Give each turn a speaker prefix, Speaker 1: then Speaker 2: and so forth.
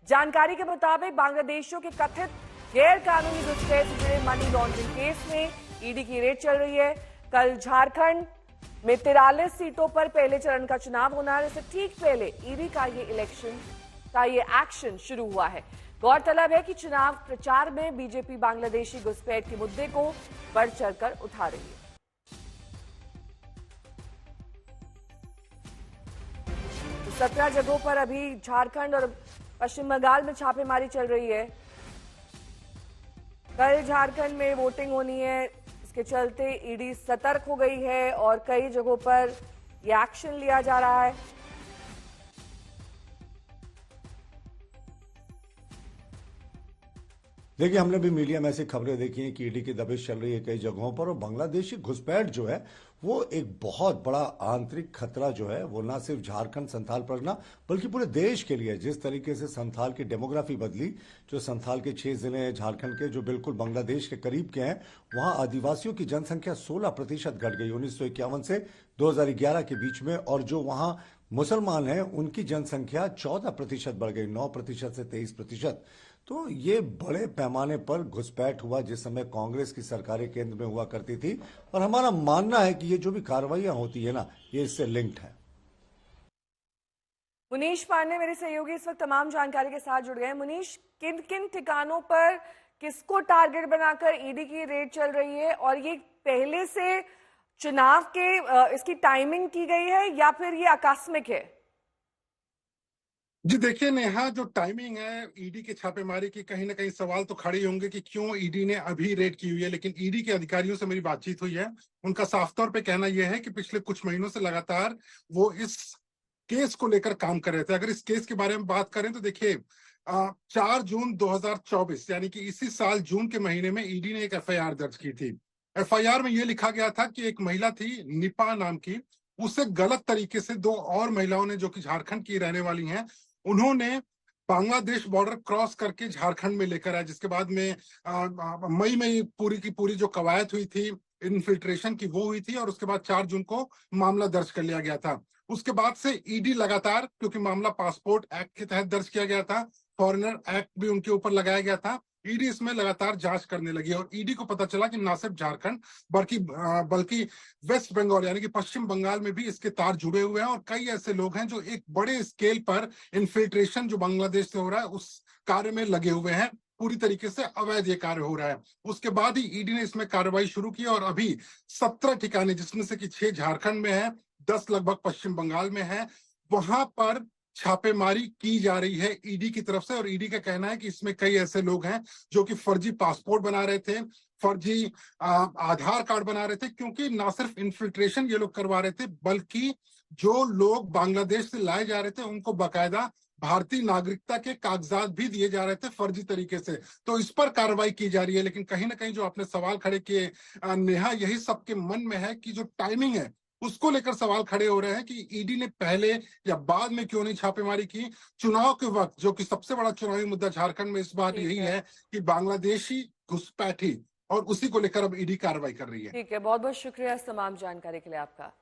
Speaker 1: जानकारी के मुताबिक बांग्लादेशियों के कथित गैर कानूनी घुसपैठ से जुड़े मनी लॉन्ड्रिंग केस में ईडी की रेड चल रही है। कल झारखंड में 43 सीटों पर पहले चरण का चुनाव होना है। इससे ठीक पहले ईडी का ये एक्शन शुरू हुआ है। गौरतलब है कि चुनाव प्रचार में बीजेपी बांग्लादेशी घुसपैठ के मुद्दे को बढ़ चढ़कर उठा रही है। 17 जगहों पर अभी झारखंड और पश्चिम बंगाल में छापेमारी चल रही है। कल झारखंड में वोटिंग होनी है, इसके चलते ईडी सतर्क हो गई है और कई जगहों पर यह एक्शन लिया जा रहा है।
Speaker 2: देखिए, हमने भी मीडिया में ऐसी खबरें देखी हैं कि ईडी की दबिश चल रही है कई जगहों पर, और बांग्लादेशी घुसपैठ जो है वो एक बहुत बड़ा आंतरिक खतरा जो है वो ना सिर्फ झारखंड संथाल परगना बल्कि पूरे देश के लिए। जिस तरीके से संथाल की डेमोग्राफी बदली, जो संथाल के 6 जिले हैं झारखंड के जो बिल्कुल बांग्लादेश के करीब के हैं, वहां आदिवासियों की जनसंख्या 16% घट गई 1951 से 2011 के बीच में, और जो वहां मुसलमान हैं उनकी जनसंख्या 14% बढ़ गई, 9% से 23%। तो ये बड़े पैमाने पर घुसपैठ हुआ जिस समय कांग्रेस की सरकारें केंद्र में हुआ करती थी, और हमारा मानना है कि ये जो भी कार्रवाइयां होती है ना, ये इससे लिंक्ड है।
Speaker 1: मुनीश पांडे मेरे सहयोगी इस वक्त तमाम जानकारी के साथ जुड़ गए हैं। मुनीश, किन किन ठिकानों पर किसको टारगेट बनाकर ईडी की रेड चल रही है, और ये पहले से चुनाव के इसकी टाइमिंग की गई है या फिर ये आकस्मिक है?
Speaker 3: जी देखिए नेहा, जो टाइमिंग है ईडी के छापेमारी की, कहीं ना कहीं सवाल तो खड़े होंगे कि क्यों ईडी ने अभी रेड की हुई है। लेकिन ईडी के अधिकारियों से मेरी बातचीत हुई है, उनका साफ तौर पे कहना यह है कि पिछले कुछ महीनों से लगातार वो इस केस को लेकर काम कर रहे थे। अगर इस केस के बारे में बात करें तो देखिए 4 जून 2024 यानी कि इसी साल जून के महीने में ईडी ने एक एफआईआर दर्ज की थी। एफआईआर में यह लिखा गया था कि एक महिला थी निपा नाम की, उसे गलत तरीके से 2 और महिलाओं ने, जो कि झारखंड की रहने वाली हैं, उन्होंने बांग्लादेश बॉर्डर क्रॉस करके झारखंड में लेकर आया। जिसके बाद में मई में पूरी की पूरी जो कवायद हुई थी इन्फिल्ट्रेशन की, वो हुई थी, और उसके बाद 4 जून को मामला दर्ज कर लिया गया था। उसके बाद से ईडी लगातार, क्योंकि मामला पासपोर्ट एक्ट के तहत दर्ज किया गया था, फॉरेनर एक्ट भी उनके ऊपर लगाया गया था, ईडी इसमें लगातार जांच करने लगी। और ईडी को पता चला कि ना सिर्फ झारखंड बल्कि वेस्ट बंगाल यानी कि पश्चिम बंगाल में भी इसके तार जुड़े हुए हैं, और कई ऐसे लोग हैं जो एक बड़े स्केल पर इन्फिल्ट्रेशन जो बांग्लादेश से हो रहा है उस कार्य में लगे हुए हैं। पूरी तरीके से अवैध ये कार्य हो रहा है। उसके बाद ही ईडी ने इसमें कार्रवाई शुरू की, और अभी 17 ठिकाने, जिसमें से कि 6 झारखंड में है, 10 लगभग पश्चिम बंगाल में है, वहां पर छापेमारी की जा रही है ईडी की तरफ से। और ईडी का कहना है कि इसमें कई ऐसे लोग हैं जो कि फर्जी पासपोर्ट बना रहे थे, फर्जी आधार कार्ड बना रहे थे, क्योंकि ना सिर्फ इन्फिल्ट्रेशन ये लोग करवा रहे थे, बल्कि जो लोग बांग्लादेश से लाए जा रहे थे उनको बाकायदा भारतीय नागरिकता के कागजात भी दिए जा रहे थे फर्जी तरीके से। तो इस पर कार्रवाई की जा रही है। लेकिन कहीं ना कहीं जो आपने सवाल खड़े किए नेहा, यही सबके मन में है कि जो टाइमिंग है उसको लेकर सवाल खड़े हो रहे हैं कि ईडी ने पहले या बाद में क्यों नहीं छापेमारी की। चुनाव के वक्त, जो कि सबसे बड़ा चुनावी मुद्दा झारखंड में इस बार यही है कि बांग्लादेशी घुसपैठी, और उसी को लेकर अब ईडी कार्रवाई कर रही है।
Speaker 1: ठीक है, बहुत बहुत शुक्रिया इस तमाम जानकारी के लिए आपका।